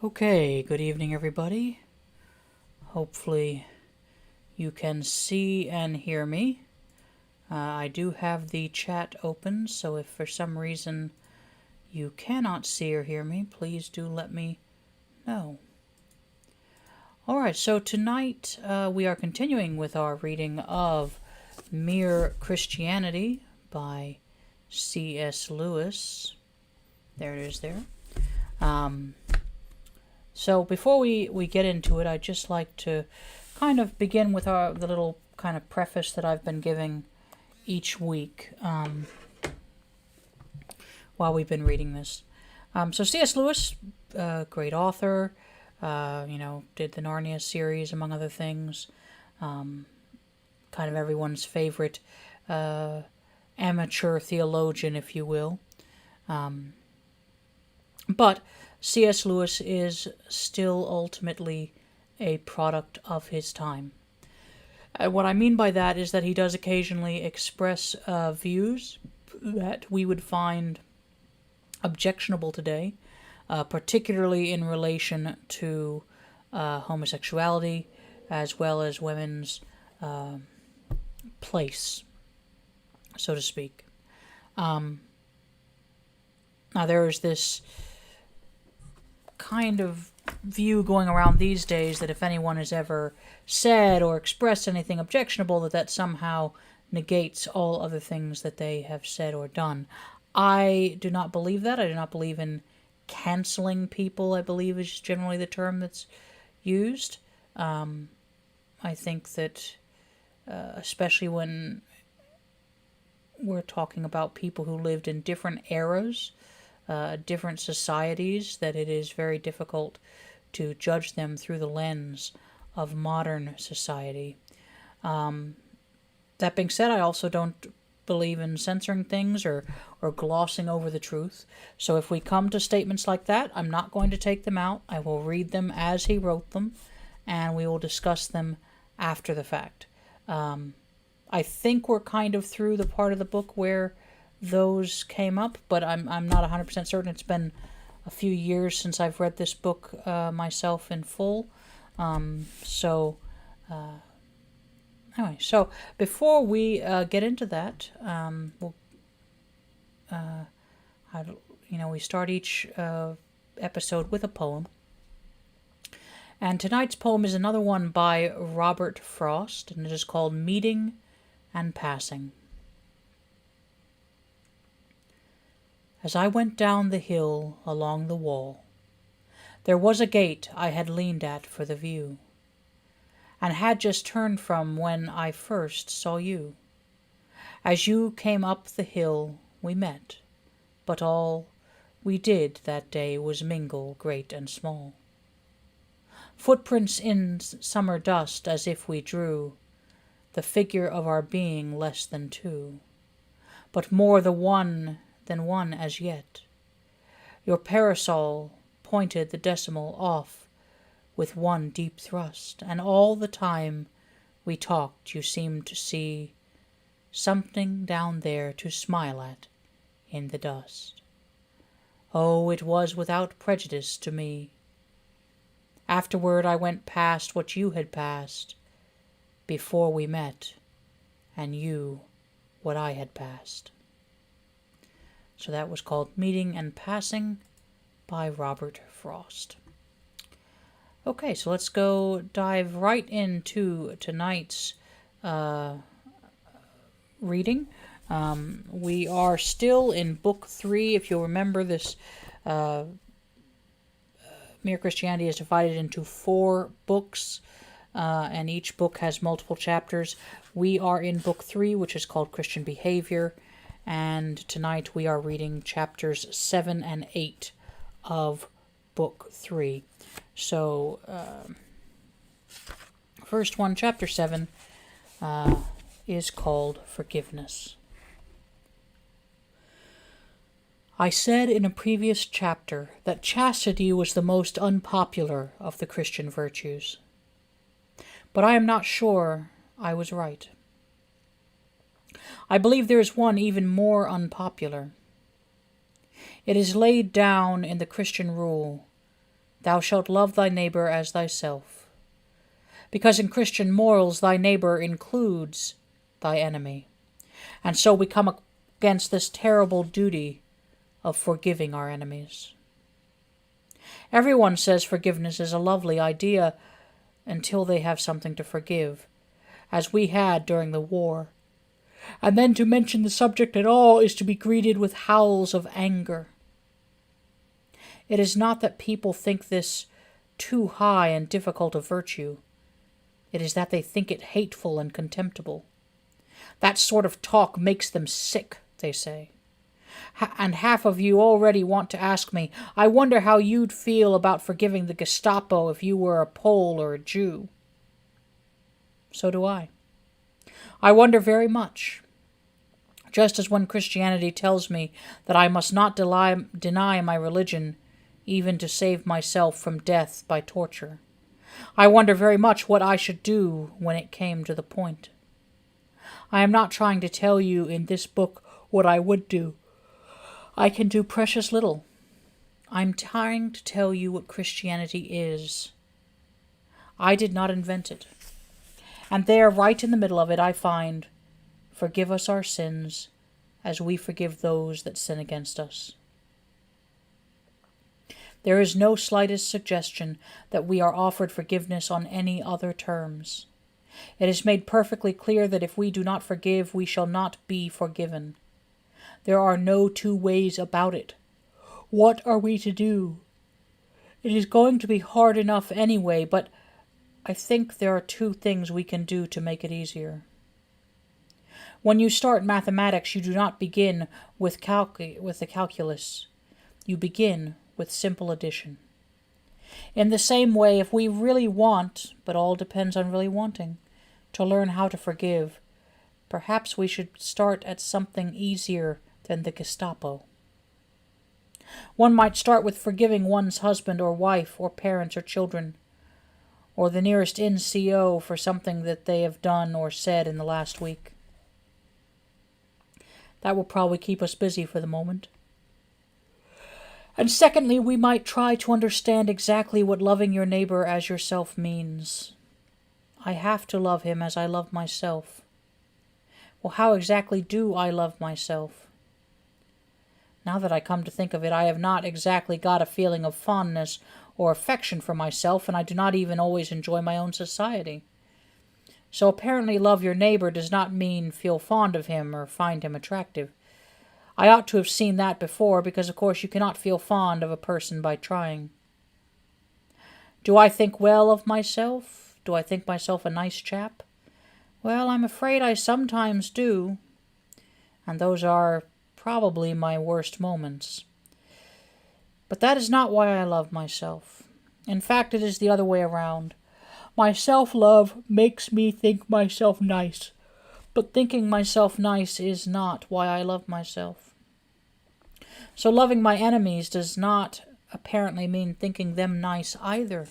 Okay, good evening, everybody. Hopefully, you can see and hear me. I do have the chat open, so if for some reason you cannot see or hear me, please do let me know. Alright, so tonight we are continuing with our reading of Mere Christianity by C.S. Lewis. There it is there. So before we get into it, I'd just like to kind of begin with the little kind of preface that I've been giving each week while we've been reading this. So C.S. Lewis, great author, did the Narnia series, among other things. Kind of everyone's favorite amateur theologian, if you will. But C.S. Lewis is still ultimately a product of his time. What I mean by that is that he does occasionally express views that we would find objectionable today, particularly in relation to homosexuality as well as women's place, so to speak. Now there is this kind of view going around these days that if anyone has ever said or expressed anything objectionable, that somehow negates all other things that they have said or done. I do not believe that. I do not believe in canceling people, I believe is generally the term that's used. I think that especially when we're talking about people who lived in different eras, different societies, that it is very difficult to judge them through the lens of modern society. That being said, I also don't believe in censoring things or glossing over the truth. So if we come to statements like that, I'm not going to take them out. I will read them as he wrote them, and we will discuss them after the fact. I think we're kind of through the part of the book where those came up, but I'm not 100% certain. It's been a few years since I've read this book myself in full. So before we get into that, we start each episode with a poem. And tonight's poem is another one by Robert Frost, and it is called Meeting and Passing. As I went down the hill along the wall, there was a gate I had leaned at for the view, and had just turned from when I first saw you. As you came up the hill we met, but all we did that day was mingle great and small. Footprints in summer dust, as if we drew the figure of our being less than two, but more the one than one as yet. Your parasol pointed the decimal off with one deep thrust, and all the time we talked you seemed to see something down there to smile at in the dust. Oh, it was without prejudice to me. Afterward I went past what you had passed before we met, and you what I had passed. So that was called Meeting and Passing by Robert Frost. Okay, so let's go dive right into tonight's reading. We are still in Book 3. If you'll remember, this Mere Christianity is divided into 4 books, and each book has multiple chapters. We are in Book 3, which is called Christian Behavior, and tonight we are reading chapters 7 and 8 of Book 3. So, first one, chapter 7, is called Forgiveness. I said in a previous chapter that chastity was the most unpopular of the Christian virtues, but I am not sure I was right. I believe there is one even more unpopular. It is laid down in the Christian rule Thou shalt love thy neighbor as thyself. Because in Christian morals thy neighbor includes thy enemy. And so we come against this terrible duty of forgiving our enemies. Everyone says forgiveness is a lovely idea until they have something to forgive, as we had during the war. And then to mention the subject at all is to be greeted with howls of anger. It is not that people think this too high and difficult a virtue. It is that they think it hateful and contemptible. That sort of talk makes them sick, they say. And half of you already want to ask me, I wonder how you'd feel about forgiving the Gestapo if you were a Pole or a Jew. So do I. I wonder very much. Just as when Christianity tells me that I must not deny my religion, even to save myself from death by torture, I wonder very much what I should do when it came to the point. I am not trying to tell you in this book what I would do. I can do precious little. I'm trying to tell you what Christianity is. I did not invent it. And there, right in the middle of it, I find, forgive us our sins, as we forgive those that sin against us. There is no slightest suggestion that we are offered forgiveness on any other terms. It is made perfectly clear that if we do not forgive, we shall not be forgiven. There are no two ways about it. What are we to do? It is going to be hard enough anyway, but I think there are two things we can do to make it easier. When you start mathematics, you do not begin with the calculus. You begin with simple addition. In the same way, if we really want, but all depends on really wanting, to learn how to forgive, perhaps we should start at something easier than the Gestapo. One might start with forgiving one's husband or wife or parents or children, or the nearest NCO for something that they have done or said in the last week. That will probably keep us busy for the moment. And secondly, we might try to understand exactly what loving your neighbor as yourself means. I have to love him as I love myself. Well, how exactly do I love myself? Now that I come to think of it, I have not exactly got a feeling of fondness or affection for myself, and I do not even always enjoy my own society. So apparently love your neighbor does not mean feel fond of him or find him attractive. I ought to have seen that before, because of course you cannot feel fond of a person by trying. Do I think well of myself? Do I think myself a nice chap? Well, I'm afraid I sometimes do, and those are probably my worst moments. But that is not why I love myself. In fact, it is the other way around. My self-love makes me think myself nice, but thinking myself nice is not why I love myself. So loving my enemies does not apparently mean thinking them nice either.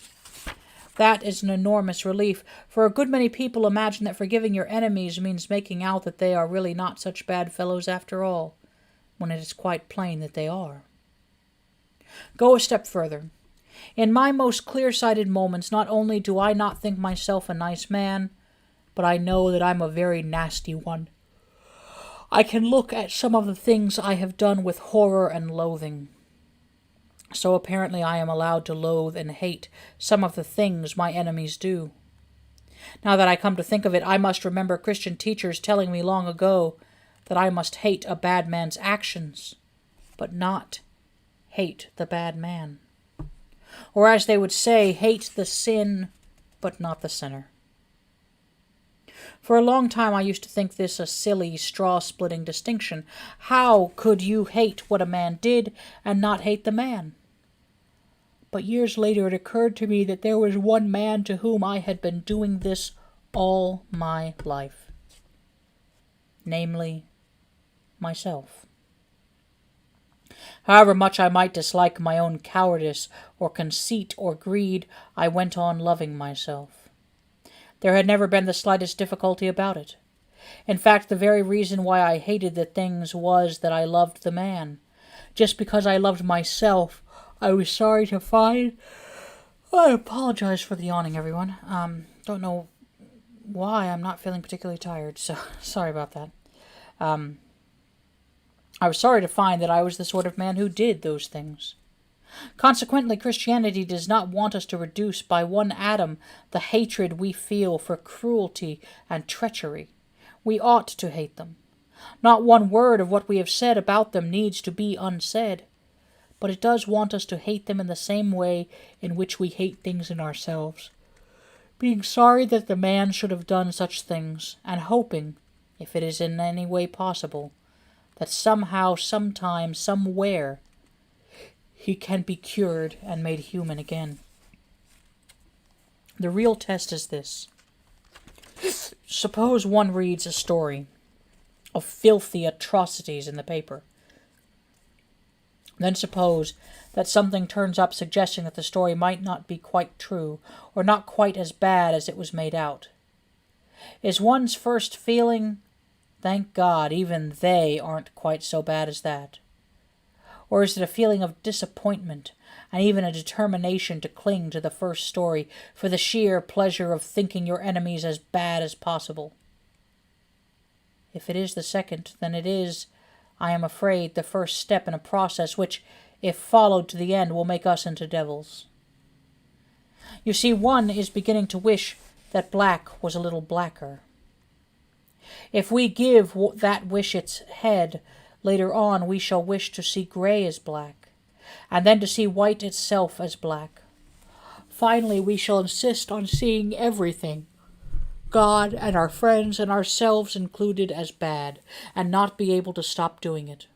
That is an enormous relief, for a good many people imagine that forgiving your enemies means making out that they are really not such bad fellows after all, when it is quite plain that they are. Go a step further. In my most clear-sighted moments, not only do I not think myself a nice man, but I know that I'm a very nasty one. I can look at some of the things I have done with horror and loathing. So apparently I am allowed to loathe and hate some of the things my enemies do. Now that I come to think of it, I must remember Christian teachers telling me long ago that I must hate a bad man's actions, but not hate the bad man. Or as they would say, hate the sin, but not the sinner. For a long time I used to think this a silly, straw-splitting distinction. How could you hate what a man did and not hate the man? But years later it occurred to me that there was one man to whom I had been doing this all my life. Namely, myself. However much I might dislike my own cowardice or conceit or greed, I went on loving myself. There had never been the slightest difficulty about it. In fact, the very reason why I hated the things was that I loved the man. Just because I loved myself, I was sorry to find I apologize for the yawning, everyone. Don't know why I'm not feeling particularly tired, so sorry about that. I was sorry to find that I was the sort of man who did those things. Consequently, Christianity does not want us to reduce by one atom the hatred we feel for cruelty and treachery. We ought to hate them. Not one word of what we have said about them needs to be unsaid, but it does want us to hate them in the same way in which we hate things in ourselves, being sorry that the man should have done such things, and hoping, if it is in any way possible, that somehow, sometime, somewhere, he can be cured and made human again. The real test is this. Suppose one reads a story of filthy atrocities in the paper. Then suppose that something turns up suggesting that the story might not be quite true, or not quite as bad as it was made out. Is one's first feeling, thank God, even they aren't quite so bad as that? Or is it a feeling of disappointment, and even a determination to cling to the first story for the sheer pleasure of thinking your enemies as bad as possible? If it is the second, then it is, I am afraid, the first step in a process which, if followed to the end, will make us into devils. You see, one is beginning to wish that black was a little blacker. If we give that wish its head, later on we shall wish to see grey as black, and then to see white itself as black. Finally, we shall insist on seeing everything, God and our friends and ourselves included, as bad, and not be able to stop doing it.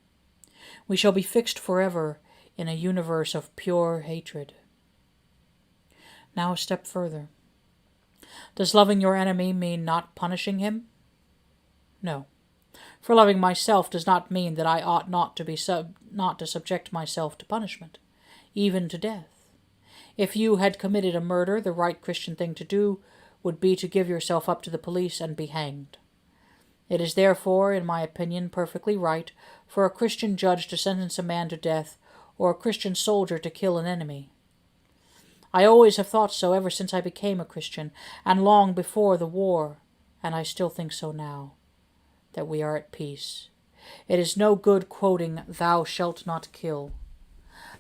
We shall be fixed forever in a universe of pure hatred. Now a step further. Does loving your enemy mean not punishing him? No. For loving myself does not mean that I ought not to subject myself to punishment, even to death. If you had committed a murder, the right Christian thing to do would be to give yourself up to the police and be hanged. It is therefore, in my opinion, perfectly right for a Christian judge to sentence a man to death, or a Christian soldier to kill an enemy. I always have thought so ever since I became a Christian, and long before the war, and I still think so now, that we are at peace. It is no good quoting, "Thou shalt not kill."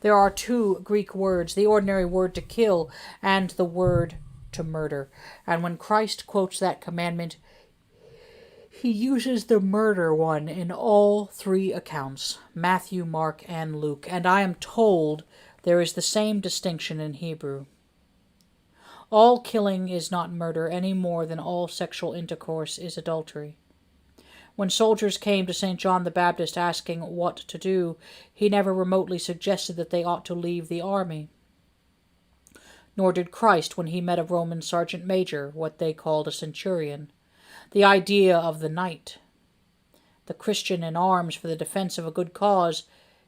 There are two Greek words, the ordinary word to kill and the word to murder, and when Christ quotes that commandment, he uses the murder one in all three accounts, Matthew, Mark, and Luke, and I am told there is the same distinction in Hebrew. All killing is not murder any more than all sexual intercourse is adultery. When soldiers came to St. John the Baptist asking what to do, he never remotely suggested that they ought to leave the army. Nor did Christ when he met a Roman sergeant major, what they called a centurion. The idea of the knight, the Christian in arms for the defense of a good cause,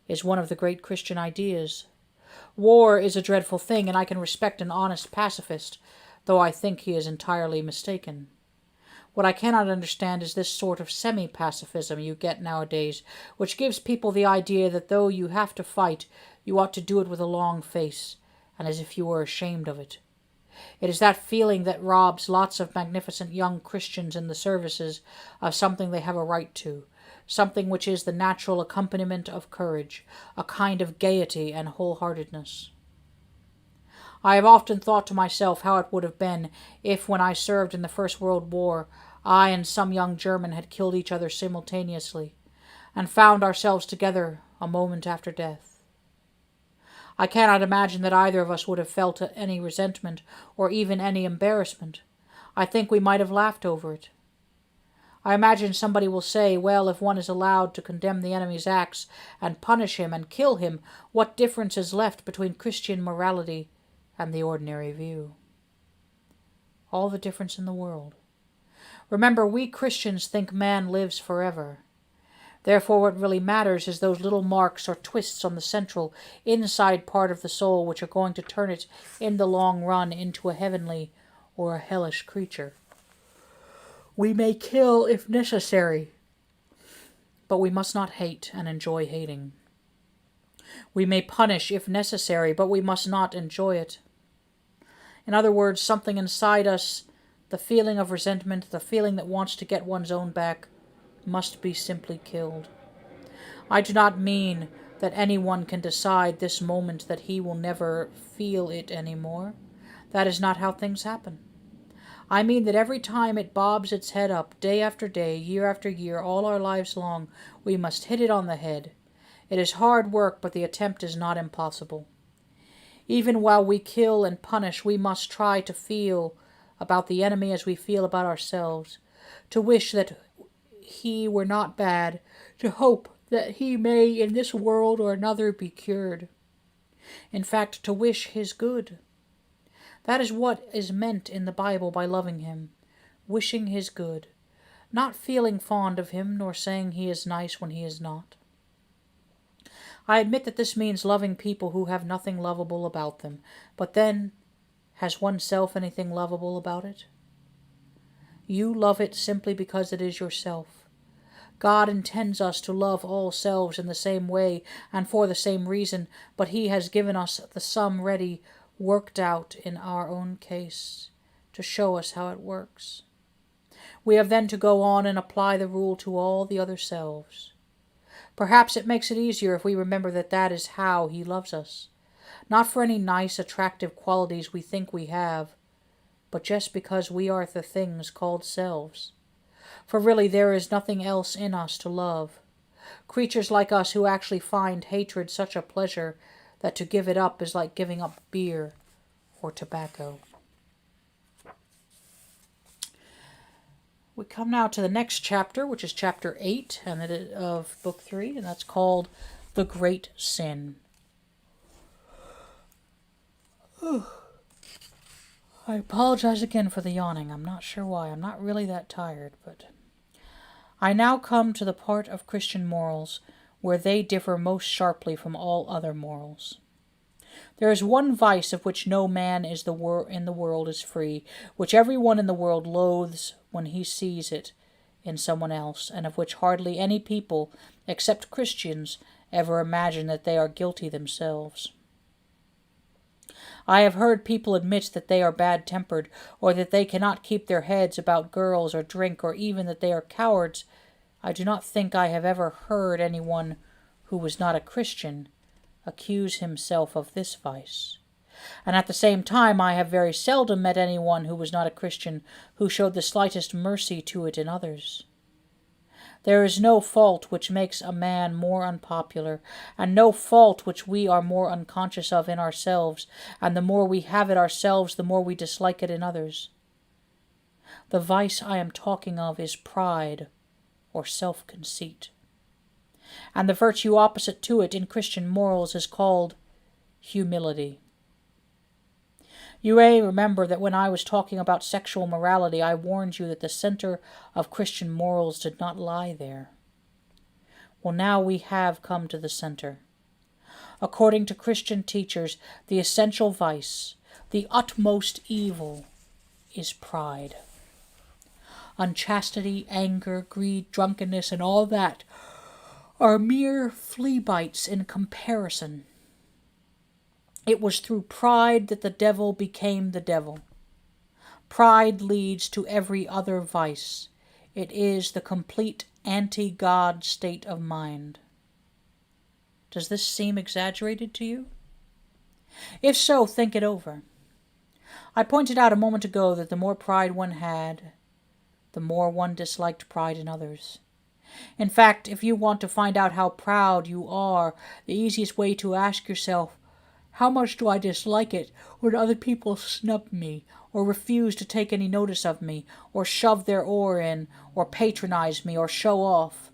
is one of the great Christian ideas. War is a dreadful thing, and I can respect an honest pacifist, though I think he is entirely mistaken. What I cannot understand is this sort of semi-pacifism you get nowadays, which gives people the idea that though you have to fight, you ought to do it with a long face, and as if you were ashamed of it. It is that feeling that robs lots of magnificent young Christians in the services of something they have a right to, something which is the natural accompaniment of courage, a kind of gaiety and wholeheartedness. I have often thought to myself how it would have been if, when I served in the First World War, I and some young German had killed each other simultaneously, and found ourselves together a moment after death. I cannot imagine that either of us would have felt any resentment or even any embarrassment. I think we might have laughed over it. I imagine somebody will say, well, if one is allowed to condemn the enemy's acts and punish him and kill him, what difference is left between Christian morality and the ordinary view? All the difference in the world. Remember, we Christians think man lives forever. Therefore, what really matters is those little marks or twists on the central, inside part of the soul which are going to turn it in the long run into a heavenly or a hellish creature. We may kill if necessary, but we must not hate and enjoy hating. We may punish if necessary, but we must not enjoy it. In other words, something inside us, the feeling of resentment, the feeling that wants to get one's own back, must be simply killed. I do not mean that anyone can decide this moment that he will never feel it anymore. That is not how things happen. I mean that every time it bobs its head up, day after day, year after year, all our lives long, we must hit it on the head. It is hard work, but the attempt is not impossible. Even while we kill and punish, we must try to feel about the enemy as we feel about ourselves, to wish that he were not bad, to hope that he may in this world or another be cured. In fact, to wish his good. That is what is meant in the Bible by loving him, wishing his good, not feeling fond of him nor saying he is nice when he is not. I admit that this means loving people who have nothing lovable about them, but then, has oneself anything lovable about it? You love it simply because it is yourself. God intends us to love all selves in the same way and for the same reason, but he has given us the sum ready, worked out in our own case, to show us how it works. We have then to go on and apply the rule to all the other selves. Perhaps it makes it easier if we remember that that is how he loves us, not for any nice, attractive qualities we think we have, but just because we are the things called selves. For really there is nothing else in us to love. Creatures like us who actually find hatred such a pleasure that to give it up is like giving up beer or tobacco. We come now to the next chapter, which is chapter 8 of book 3, and that's called The Great Sin. I apologize again for the yawning. I'm not sure why. I'm not really that tired, but I now come to the part of Christian morals where they differ most sharply from all other morals. There is one vice of which no man in the world is free, which every one in the world loathes when he sees it in someone else, and of which hardly any people, except Christians, ever imagine that they are guilty themselves. I have heard people admit that they are bad-tempered, or that they cannot keep their heads about girls or drink, or even that they are cowards. I do not think I have ever heard anyone who was not a Christian accuse himself of this vice. And at the same time I have very seldom met anyone who was not a Christian who showed the slightest mercy to it in others. There is no fault which makes a man more unpopular, and no fault which we are more unconscious of in ourselves, and the more we have it ourselves, the more we dislike it in others. The vice I am talking of is pride, or self-conceit. And the virtue opposite to it in Christian morals is called humility. You may remember that when I was talking about sexual morality, I warned you that the center of Christian morals did not lie there. Well, now we have come to the center. According to Christian teachers, the essential vice, the utmost evil, is pride. Unchastity, anger, greed, drunkenness, and all that are mere flea bites in comparison. It was through pride that the devil became the devil. Pride leads to every other vice. It is the complete anti-God state of mind. Does this seem exaggerated to you? If so, think it over. I pointed out a moment ago that the more pride one had, the more one disliked pride in others. In fact, if you want to find out how proud you are, the easiest way to ask yourself, how much do I dislike it when other people snub me, or refuse to take any notice of me, or shove their oar in, or patronize me, or show off?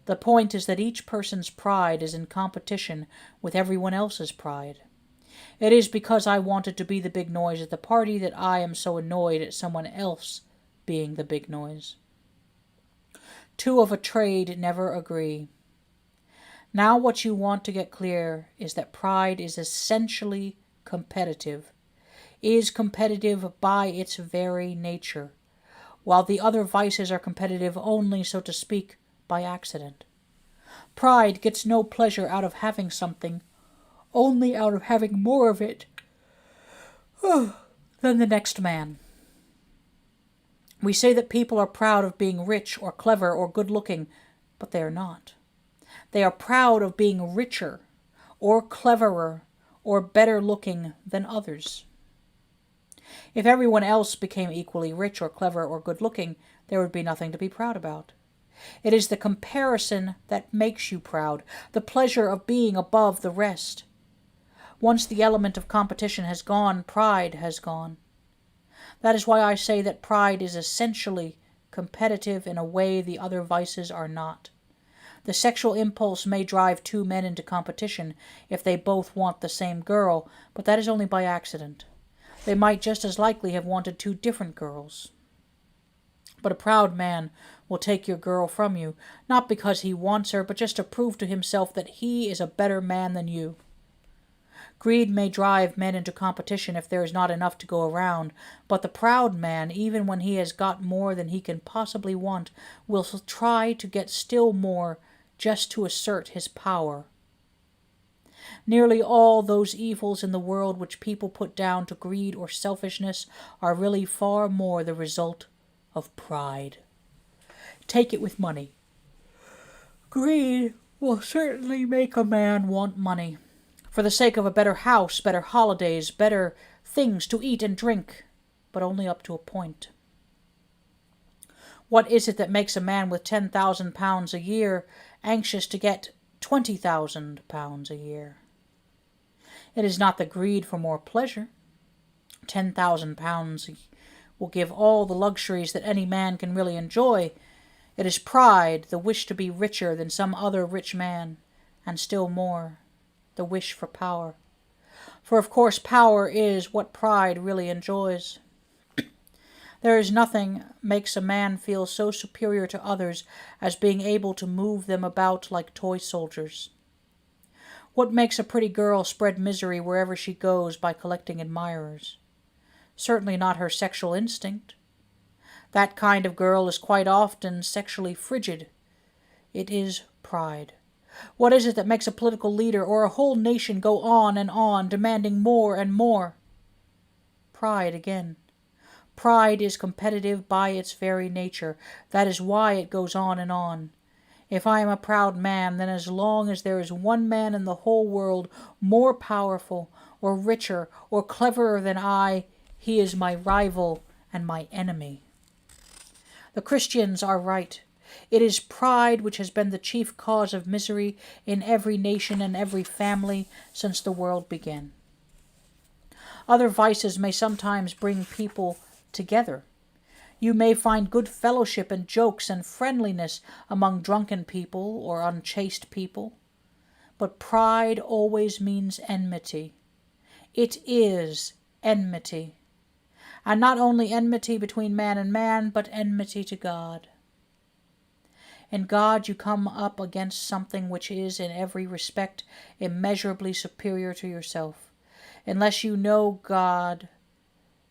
The point is that each person's pride is in competition with everyone else's pride. It is because I wanted to be the big noise at the party that I am so annoyed at someone else being the big noise. Two of a trade never agree. Now what you want to get clear is that pride is essentially competitive, is competitive by its very nature, while the other vices are competitive only, so to speak, by accident. Pride gets no pleasure out of having something, only out of having more of it. than the next man. We say that people are proud of being rich or clever or good-looking, but they are not. They are proud of being richer or cleverer or better-looking than others. If everyone else became equally rich or clever or good-looking, there would be nothing to be proud about. It is the comparison that makes you proud, the pleasure of being above the rest. Once the element of competition has gone, pride has gone. That is why I say that pride is essentially competitive in a way the other vices are not. The sexual impulse may drive two men into competition if they both want the same girl, but that is only by accident. They might just as likely have wanted two different girls. But a proud man will take your girl from you, not because he wants her, but just to prove to himself that he is a better man than you. Greed may drive men into competition if there is not enough to go around, but the proud man, even when he has got more than he can possibly want, will try to get still more just to assert his power. Nearly all those evils in the world which people put down to greed or selfishness are really far more the result of pride. Take it with money. Greed will certainly make a man want money, for the sake of a better house, better holidays, better things to eat and drink, but only up to a point. What is it that makes a man with £10,000 a year anxious to get £20,000 a year? It is not the greed for more pleasure. £10,000 will give all the luxuries that any man can really enjoy. It is pride, the wish to be richer than some other rich man, and still more, the wish for power. For of course power is what pride really enjoys. There is nothing makes a man feel so superior to others as being able to move them about like toy soldiers. What makes a pretty girl spread misery wherever she goes by collecting admirers? Certainly not her sexual instinct. That kind of girl is quite often sexually frigid. It is pride. What is it that makes a political leader or a whole nation go on, demanding more and more? Pride again. Pride is competitive by its very nature. That is why it goes on and on. If I am a proud man, then as long as there is one man in the whole world more powerful or richer or cleverer than I, he is my rival and my enemy. The Christians are right. It is pride which has been the chief cause of misery in every nation and every family since the world began. Other vices may sometimes bring people together. You may find good fellowship and jokes and friendliness among drunken people or unchaste people. But pride always means enmity. It is enmity. And not only enmity between man and man, but enmity to God. In God you come up against something which is in every respect immeasurably superior to yourself. Unless you know God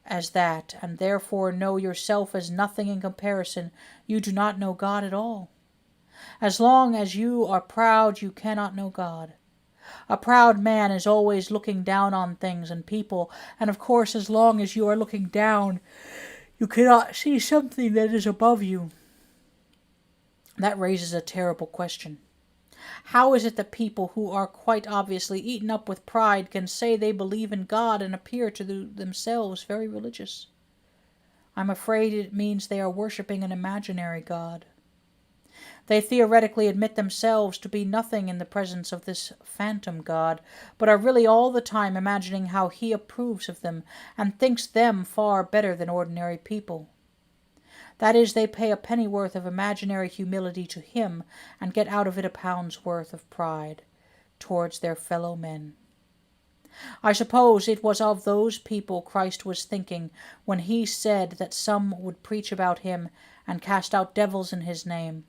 as that, and therefore know yourself as nothing in comparison, you do not know God at all. As long as you are proud, you cannot know God. A proud man is always looking down on things and people, and of course as long as you are looking down, you cannot see something that is above you. That raises a terrible question. How is it that people who are quite obviously eaten up with pride can say they believe in God and appear to themselves very religious? I'm afraid it means they are worshipping an imaginary God. They theoretically admit themselves to be nothing in the presence of this phantom God, but are really all the time imagining how he approves of them and thinks them far better than ordinary people. That is, they pay a pennyworth of imaginary humility to him and get out of it a pound's worth of pride towards their fellow men. I suppose it was of those people Christ was thinking when he said that some would preach about him and cast out devils in his name,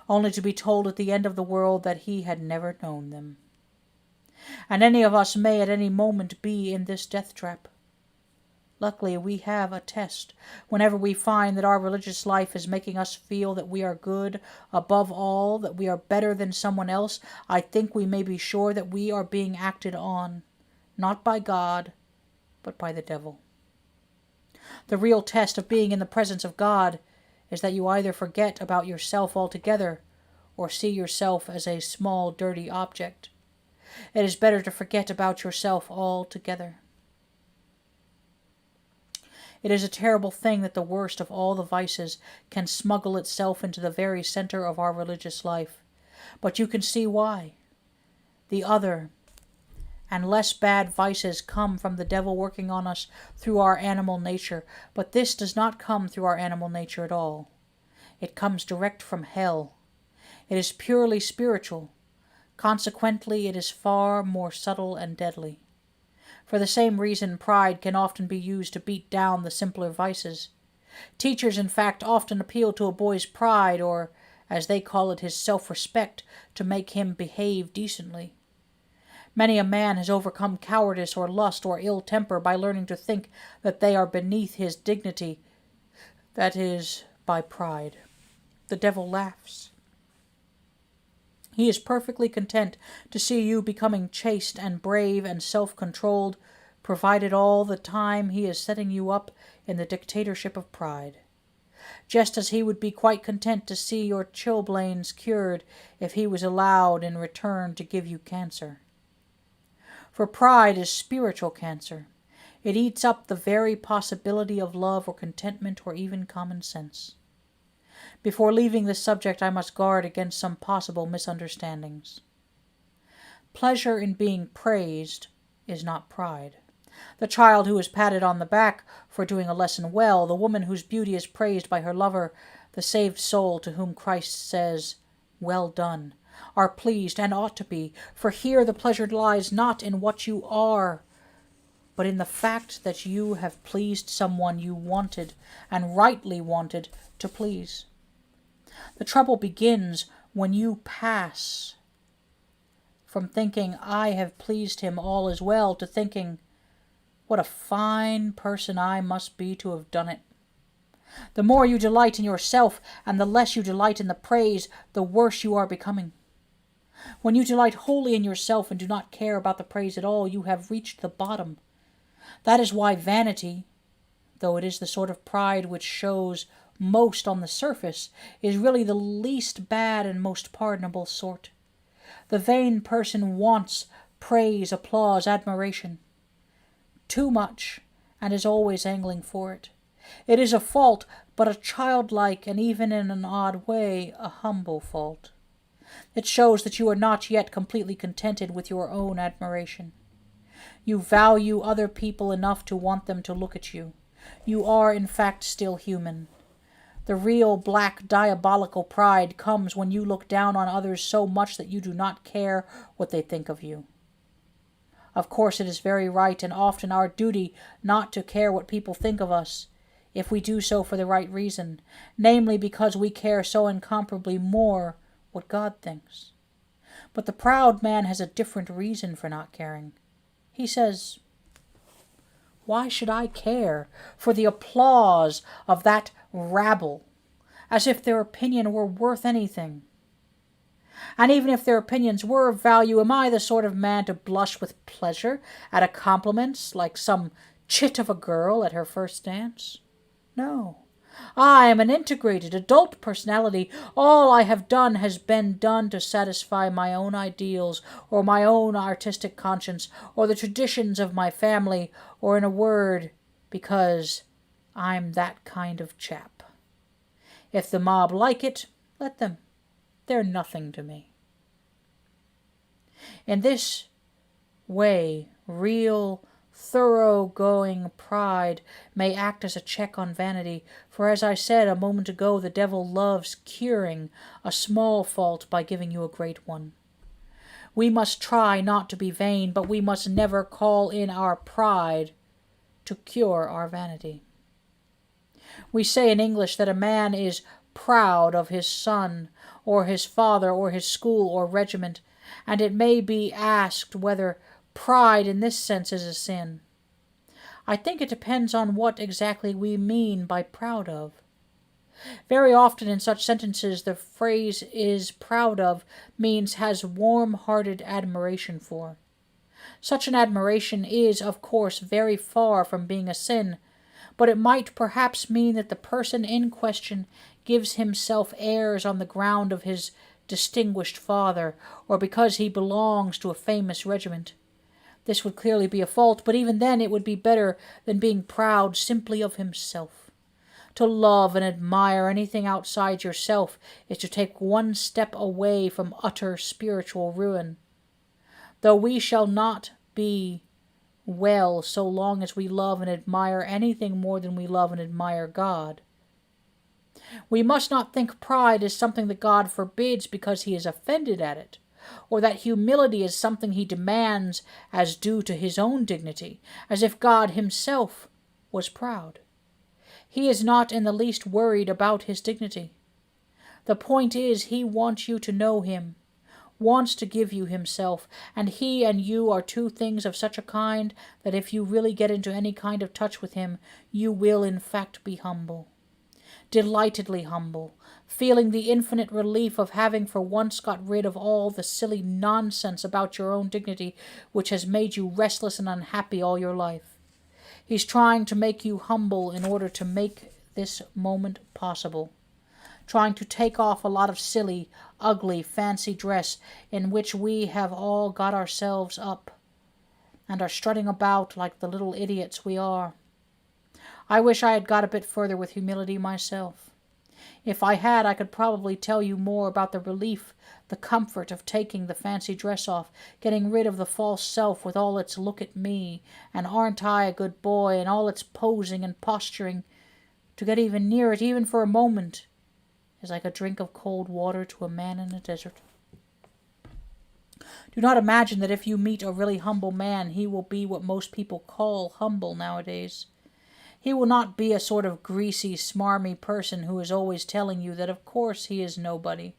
only to be told at the end of the world that he had never known them. And any of us may at any moment be in this death trap. Luckily, we have a test. Whenever we find that our religious life is making us feel that we are good, above all, that we are better than someone else, I think we may be sure that we are being acted on, not by God, but by the devil. The real test of being in the presence of God is that you either forget about yourself altogether or see yourself as a small, dirty object. It is better to forget about yourself altogether. It is a terrible thing that the worst of all the vices can smuggle itself into the very center of our religious life. But you can see why. The other and less bad vices come from the devil working on us through our animal nature, but this does not come through our animal nature at all. It comes direct from hell. It is purely spiritual. Consequently, it is far more subtle and deadly. For the same reason, pride can often be used to beat down the simpler vices. Teachers, in fact, often appeal to a boy's pride, or, as they call it, his self-respect, to make him behave decently. Many a man has overcome cowardice or lust or ill temper by learning to think that they are beneath his dignity, that is, by pride. The devil laughs. He is perfectly content to see you becoming chaste and brave and self-controlled, provided all the time he is setting you up in the dictatorship of pride. Just as he would be quite content to see your chilblains cured if he was allowed in return to give you cancer. For pride is spiritual cancer. It eats up the very possibility of love or contentment or even common sense. Before leaving this subject, I must guard against some possible misunderstandings. Pleasure in being praised is not pride. The child who is patted on the back for doing a lesson well, the woman whose beauty is praised by her lover, the saved soul to whom Christ says, "Well done," are pleased and ought to be, for here the pleasure lies not in what you are, but in the fact that you have pleased someone you wanted, and rightly wanted, to please. The trouble begins when you pass from thinking, "I have pleased him, all is well," to thinking, "What a fine person I must be to have done it." The more you delight in yourself, and the less you delight in the praise, the worse you are becoming. When you delight wholly in yourself and do not care about the praise at all, you have reached the bottom. That is why vanity, though it is the sort of pride which shows most on the surface, is really the least bad and most pardonable sort. The vain person wants praise, applause, admiration. Too much, and is always angling for it. It is a fault, but a childlike and even in an odd way a humble fault. It shows that you are not yet completely contented with your own admiration. You value other people enough to want them to look at you. You are, in fact, still human. The real black diabolical pride comes when you look down on others so much that you do not care what they think of you. Of course, it is very right and often our duty not to care what people think of us, if we do so for the right reason, namely because we care so incomparably more what God thinks. But the proud man has a different reason for not caring. He says, "Why should I care for the applause of that rabble, as if their opinion were worth anything? And even if their opinions were of value, am I the sort of man to blush with pleasure at a compliment like some chit of a girl at her first dance? No. I am an integrated, adult personality. All I have done has been done to satisfy my own ideals, or my own artistic conscience, or the traditions of my family, or in a word, because I'm that kind of chap. If the mob like it, let them. They're nothing to me." In this way, real, thoroughgoing pride may act as a check on vanity, for as I said a moment ago, the devil loves curing a small fault by giving you a great one. We must try not to be vain, but we must never call in our pride to cure our vanity. We say in English that a man is proud of his son, or his father, or his school, or regiment, and it may be asked whether pride in this sense is a sin. I think it depends on what exactly we mean by proud of. Very often in such sentences the phrase "is proud of" means has warm-hearted admiration for. Such an admiration is, of course, very far from being a sin, but it might perhaps mean that the person in question gives himself airs on the ground of his distinguished father, or because he belongs to a famous regiment. This would clearly be a fault, but even then it would be better than being proud simply of himself. To love and admire anything outside yourself is to take one step away from utter spiritual ruin. Though we shall not be well so long as we love and admire anything more than we love and admire God. We must not think pride is something that God forbids because he is offended at it, or that humility is something he demands as due to his own dignity, as if God himself was proud. He is not in the least worried about his dignity. The point is, he wants you to know him, wants to give you himself, and he and you are two things of such a kind that if you really get into any kind of touch with him, you will in fact be humble. Delightedly humble, feeling the infinite relief of having for once got rid of all the silly nonsense about your own dignity which has made you restless and unhappy all your life. He's trying to make you humble in order to make this moment possible. Trying to take off a lot of silly, ugly, fancy dress in which we have all got ourselves up and are strutting about like the little idiots we are. I wish I had got a bit further with humility myself. If I had, I could probably tell you more about the relief, the comfort of taking the fancy dress off, getting rid of the false self with all its look at me, and aren't I a good boy, and all its posing and posturing. To get even near it, even for a moment, is like a drink of cold water to a man in a desert. Do not imagine that if you meet a really humble man, he will be what most people call humble nowadays. He will not be a sort of greasy, smarmy person who is always telling you that of course he is nobody.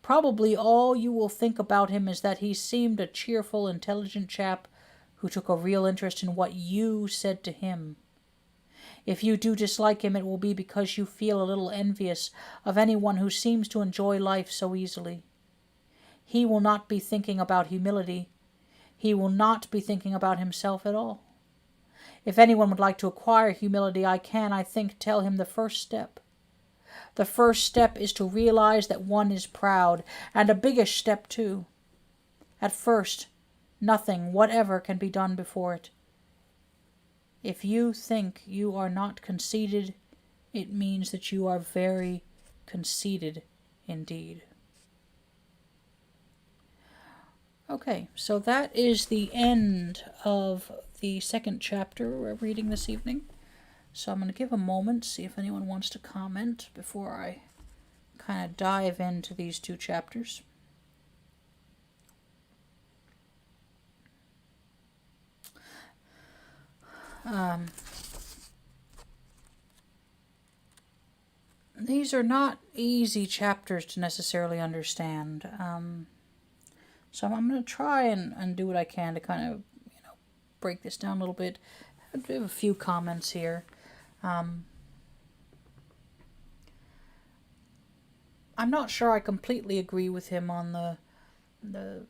Probably all you will think about him is that he seemed a cheerful, intelligent chap who took a real interest in what you said to him. If you do dislike him, it will be because you feel a little envious of anyone who seems to enjoy life so easily. He will not be thinking about humility. He will not be thinking about himself at all. If anyone would like to acquire humility, I think, tell him the first step. The first step is to realize that one is proud, and a biggish step too. At first, nothing whatever can be done before it. If you think you are not conceited, it means that you are very conceited indeed. Okay, so that is the end of the second chapter we're reading this evening. So I'm going to give a moment, see if anyone wants to comment before I kind of dive into these two chapters. These are not easy chapters to necessarily understand. So I'm going to try and do what I can to kind of, break this down a little bit. I have a few comments here. I'm not sure I completely agree with him on the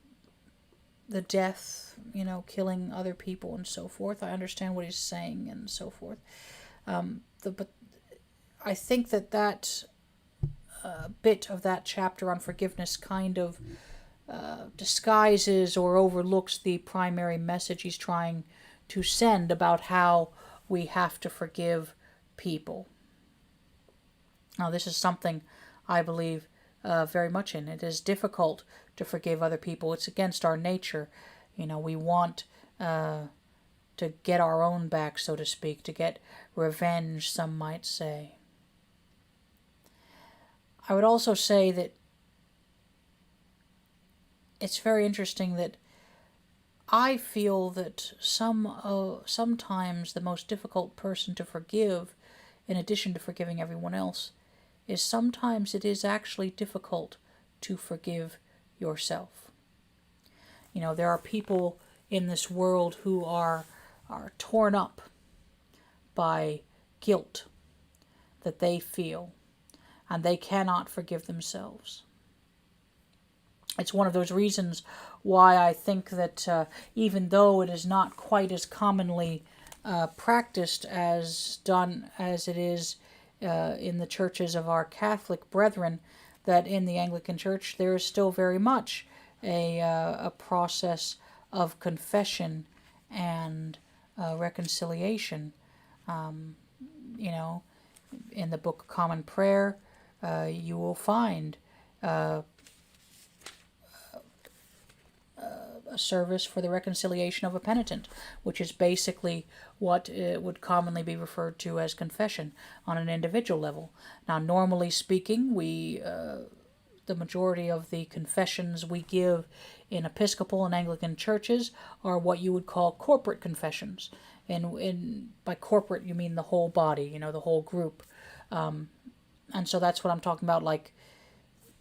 death, killing other people and so forth. I understand what he's saying and so forth. But I think that bit of that chapter on forgiveness kind of disguises or overlooks the primary message he's trying to send about how we have to forgive people. Now, this is something I believe very much in. It is difficult to forgive other people. It's against our nature. We want to get our own back, so to speak, to get revenge, some might say. I would also say that it's very interesting that I feel that sometimes the most difficult person to forgive, in addition to forgiving everyone else, is sometimes it is actually difficult to forgive yourself. There are people in this world who are torn up by guilt that they feel, and they cannot forgive themselves. It's one of those reasons why I think that even though it is not quite as commonly practiced as done as it is in the churches of our Catholic brethren, that in the Anglican Church there is still very much a process of confession and reconciliation. You know, in the Book of Common Prayer, you will find a service for the reconciliation of a penitent, which is basically what would commonly be referred to as confession on an individual level. Now, normally speaking, the majority of the confessions we give in Episcopal and Anglican churches are what you would call corporate confessions. And by corporate, you mean the whole body, the whole group. And so that's what I'm talking about, like,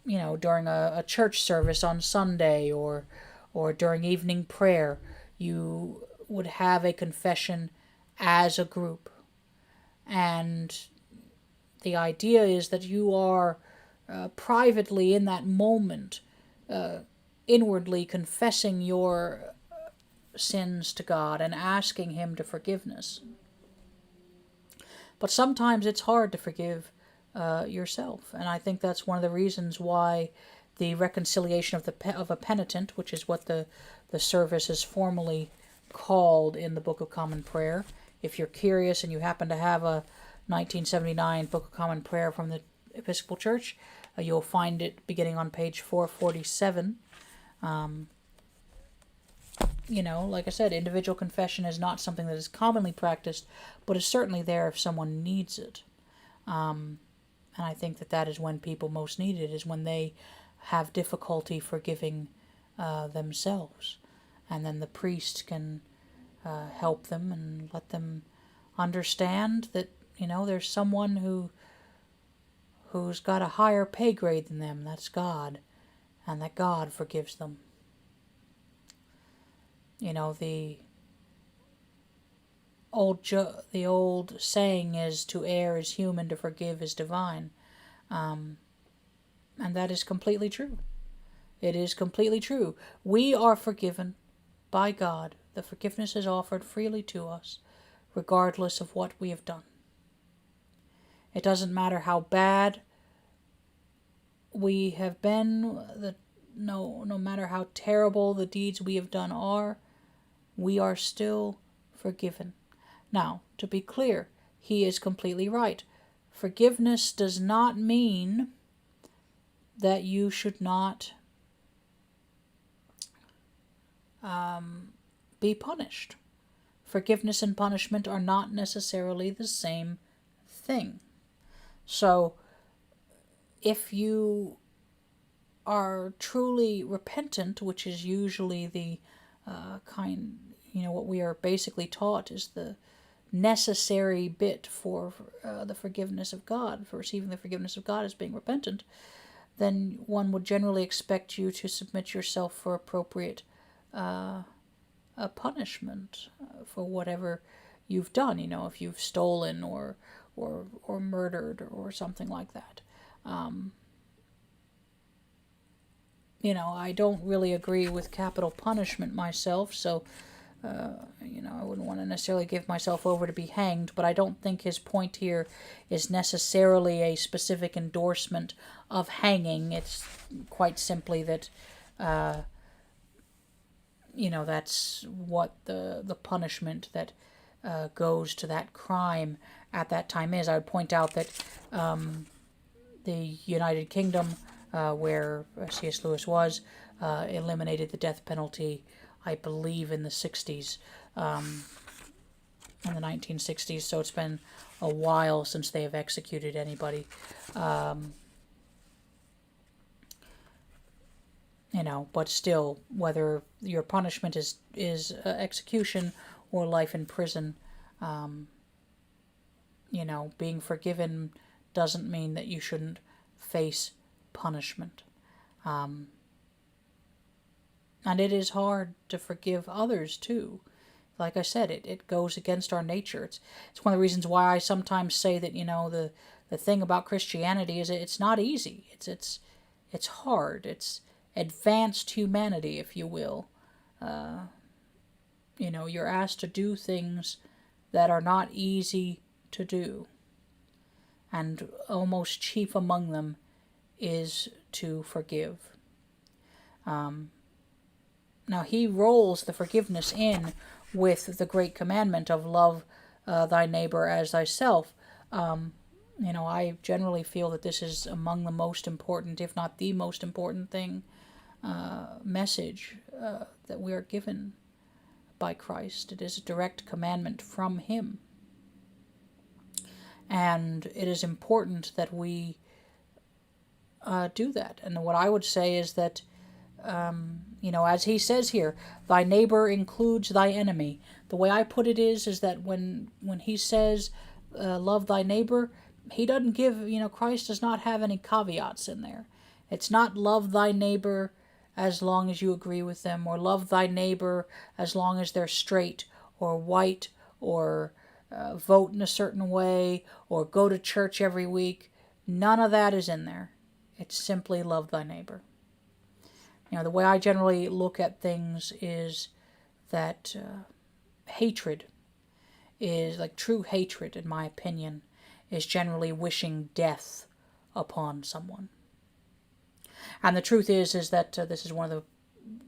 during a church service on Sunday or during evening prayer, you would have a confession as a group. And the idea is that you are privately in that moment, inwardly confessing your sins to God and asking Him to forgiveness. But sometimes it's hard to forgive yourself, and I think that's one of the reasons why the reconciliation of a penitent, which is what the service is formally called in the Book of Common Prayer. If you're curious and you happen to have a 1979 Book of Common Prayer from the Episcopal Church, you'll find it beginning on page 447. Like I said, individual confession is not something that is commonly practiced, but is certainly there if someone needs it. And I think that is when people most need it, is when they have difficulty forgiving themselves. And then the priest can help them and let them understand that, there's someone who's got a higher pay grade than them, that's God, and that God forgives them. The old saying is, to err is human, to forgive is divine. And that is completely true. It is completely true. We are forgiven by God. The forgiveness is offered freely to us, regardless of what we have done. It doesn't matter how bad we have been, no matter how terrible the deeds we have done are, we are still forgiven. Now, to be clear, he is completely right. Forgiveness does not mean that you should not be punished. Forgiveness and punishment are not necessarily the same thing. So, if you are truly repentant, which is usually the what we are basically taught is the necessary bit for the forgiveness of God, for receiving the forgiveness of God as being repentant, then one would generally expect you to submit yourself for appropriate punishment for whatever you've done. If you've stolen or murdered or something like that. I don't really agree with capital punishment myself, so I wouldn't want to necessarily give myself over to be hanged, but I don't think his point here is necessarily a specific endorsement of hanging. It's quite simply that, that's what the punishment that goes to that crime at that time is. I would point out that the United Kingdom, where C.S. Lewis was, eliminated the death penalty, I believe, in the 60s, in the 1960s, so it's been a while since they have executed anybody. But still, whether your punishment is execution or life in prison, being forgiven doesn't mean that you shouldn't face punishment. And it is hard to forgive others too. Like I said, it goes against our nature. It's one of the reasons why I sometimes say that the thing about Christianity is it's not easy. It's hard. It's advanced humanity, if you will. You're asked to do things that are not easy to do. And almost chief among them is to forgive. Now he rolls the forgiveness in with the great commandment of love thy neighbor as thyself. I generally feel that this is among the most important, if not the most important message that we are given by Christ. It is a direct commandment from him. And it is important that we do that. And what I would say is that, as he says here, thy neighbor includes thy enemy. The way I put it is that when he says, love thy neighbor, he doesn't give, Christ does not have any caveats in there. It's not love thy neighbor as long as you agree with them, or love thy neighbor as long as they're straight or white, or vote in a certain way, or go to church every week. None of that is in there. It's simply love thy neighbor. The way I generally look at things is that hatred is, like true hatred, in my opinion, is generally wishing death upon someone. And the truth is that this is one of the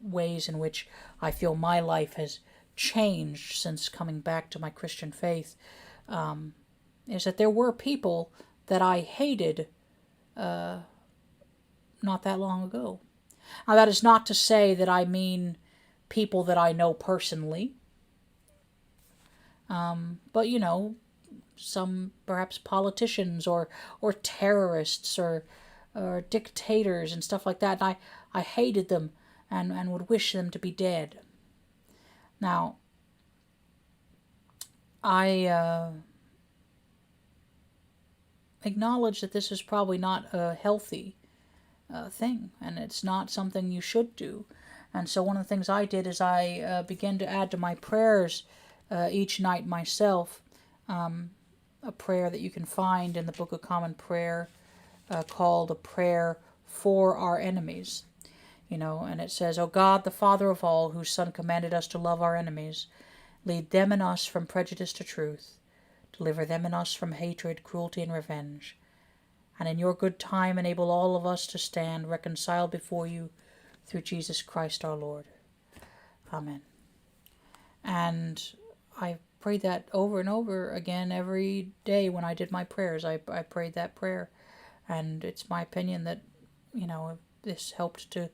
ways in which I feel my life has changed since coming back to my Christian faith, is that there were people that I hated not that long ago. Now, that is not to say that I mean people that I know personally, but some perhaps politicians or terrorists or dictators and stuff like that. And I hated them and would wish them to be dead. Now, I acknowledge that this is probably not a healthy thing, and it's not something you should do. And so one of the things I did is I began to add to my prayers each night myself a prayer that you can find in the Book of Common Prayer called a prayer for our enemies. And it says, O God, the Father of all, whose Son commanded us to love our enemies, lead them and us from prejudice to truth, deliver them and us from hatred, cruelty, and revenge, and in your good time enable all of us to stand reconciled before you through Jesus Christ our Lord. Amen. And I prayed that over and over again every day when I did my prayers. I prayed that prayer. And it's my opinion that, this helped to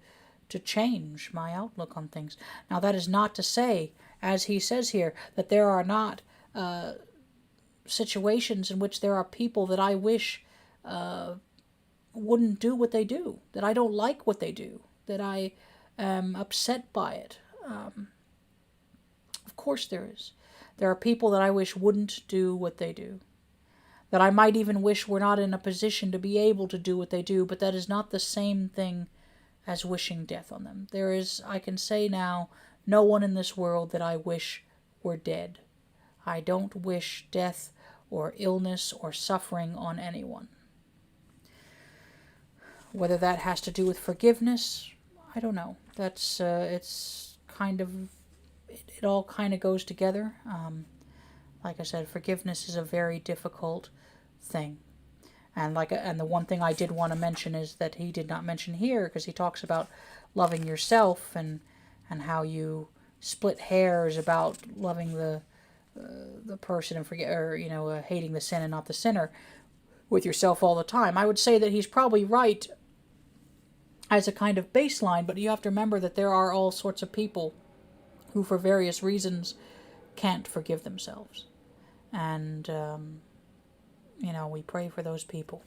change my outlook on things. Now, that is not to say, as he says here, that there are not situations in which there are people that I wish wouldn't do what they do, that I don't like what they do, that I am upset by it. Of course there is. There are people that I wish wouldn't do what they do, that I might even wish were not in a position to be able to do what they do, but that is not the same thing as wishing death on them. There is, I can say now, no one in this world that I wish were dead. I don't wish death or illness or suffering on anyone. Whether that has to do with forgiveness, I don't know. That's, it's kind of, it all kind of goes together. Like I said, forgiveness is a very difficult thing. And the one thing I did want to mention is that he did not mention here, because he talks about loving yourself and how you split hairs about loving the person and hating the sin and not the sinner with yourself all the time. I would say that he's probably right as a kind of baseline, but you have to remember that there are all sorts of people who, for various reasons, can't forgive themselves. And we pray for those people.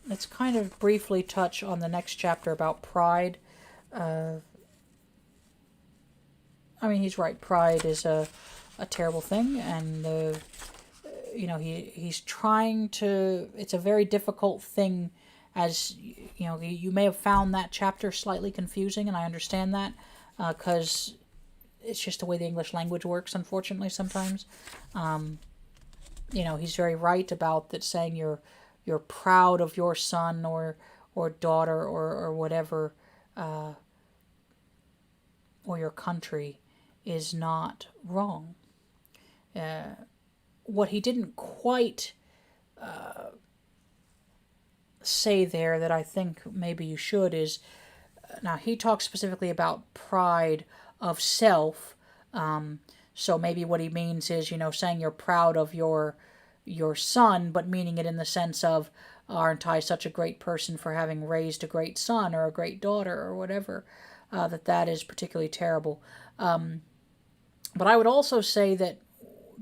Let's kind of briefly touch on the next chapter about pride. He's right. Pride is a terrible thing, and he's trying to. It's a very difficult thing, as you may have found that chapter slightly confusing, and I understand that because it's just the way the English language works, unfortunately, sometimes. He's very right about that, saying you're proud of your son or daughter or whatever, or your country is not wrong. What he didn't quite say there that I think maybe you should is, now he talks specifically about pride of self. So maybe what he means is, saying you're proud of your son, but meaning it in the sense of, aren't I such a great person for having raised a great son or a great daughter or whatever, that is particularly terrible. But I would also say that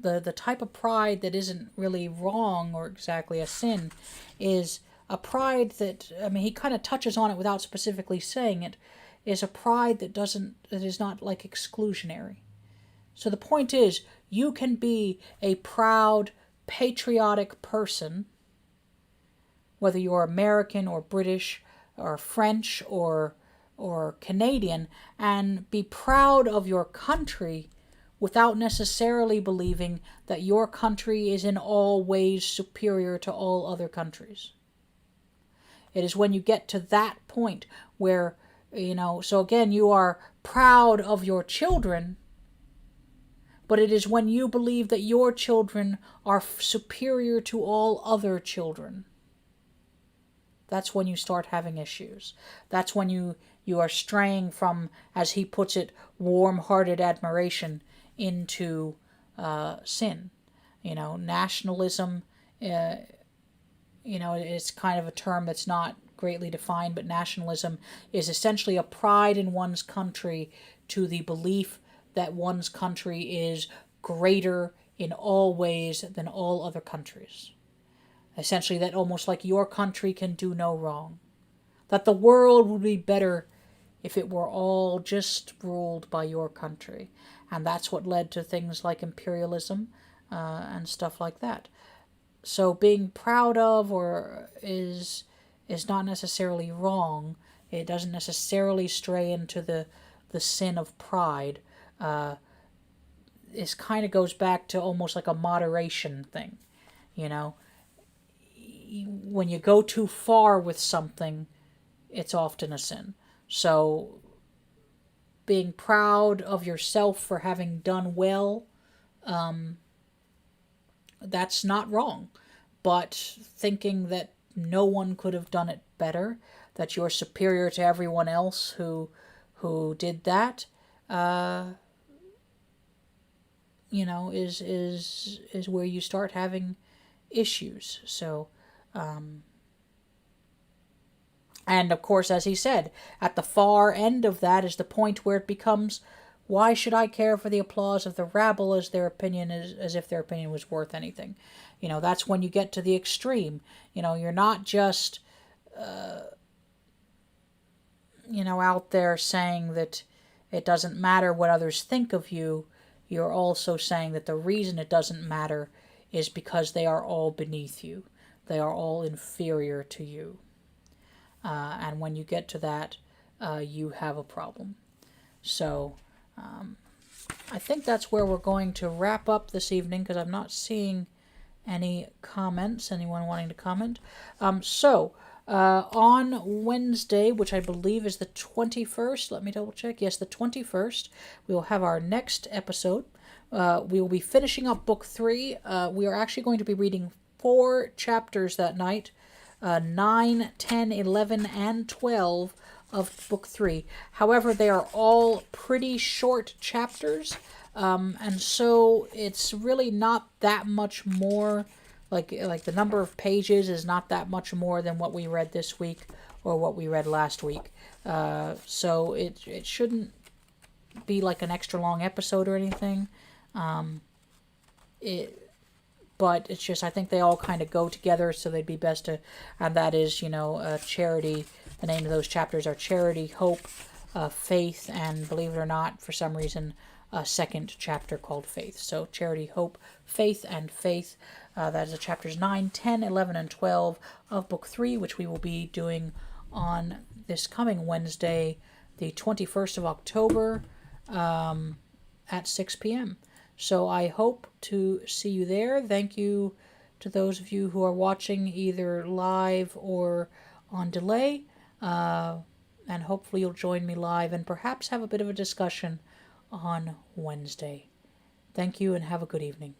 the type of pride that isn't really wrong or exactly a sin is a pride that, he kind of touches on it without specifically saying it, is a pride that is not like exclusionary. So the point is, you can be a proud, patriotic person, whether you're American or British or French or Canadian, and be proud of your country without necessarily believing that your country is in all ways superior to all other countries. It is when you get to that point where, so again, you are proud of your children, but it is when you believe that your children are superior to all other children. That's when you start having issues. That's when you are straying from, as he puts it, warm-hearted admiration into sin. Nationalism, it's kind of a term that's not greatly defined, but nationalism is essentially a pride in one's country to the belief that one's country is greater in all ways than all other countries. Essentially, that almost like your country can do no wrong. That the world would be better if it were all just ruled by your country. And that's what led to things like imperialism and stuff like that. So being proud of is not necessarily wrong. It doesn't necessarily stray into the sin of pride. This kind of goes back to almost like a moderation thing. When you go too far with something, it's often a sin. So being proud of yourself for having done well, that's not wrong. But thinking that no one could have done it better, that you're superior to everyone else who did that, is where you start having issues. So, and of course, as he said, at the far end of that is the point where it becomes, why should I care for the applause of the rabble as if their opinion was worth anything? That's when you get to the extreme. You're not just, out there saying that it doesn't matter what others think of you. You're also saying that the reason it doesn't matter is because they are all beneath you. They are all inferior to you. And when you get to that, you have a problem. So, I think that's where we're going to wrap up this evening, because I'm not seeing any comments, anyone wanting to comment. On Wednesday, which I believe is the 21st, let me double check. Yes, the 21st, we will have our next episode. We will be finishing up Book 3. We are actually going to be reading 4 chapters that night, 9, 10, 11, and 12 of Book 3. However, they are all pretty short chapters, and so it's really not that much more, like the number of pages is not that much more than what we read this week or what we read last week. So it shouldn't be like an extra long episode or anything. But it's just, I think they all kind of go together, so they'd be best to, and that is, charity. The name of those chapters are Charity, Hope, Faith, and believe it or not, for some reason, a second chapter called Faith. So Charity, Hope, Faith, and Faith. That is the chapters 9, 10, 11, and 12 of Book 3, which we will be doing on this coming Wednesday, the 21st of October, at 6 p.m. So I hope to see you there. Thank you to those of you who are watching either live or on delay. And hopefully you'll join me live and perhaps have a bit of a discussion on Wednesday. Thank you and have a good evening.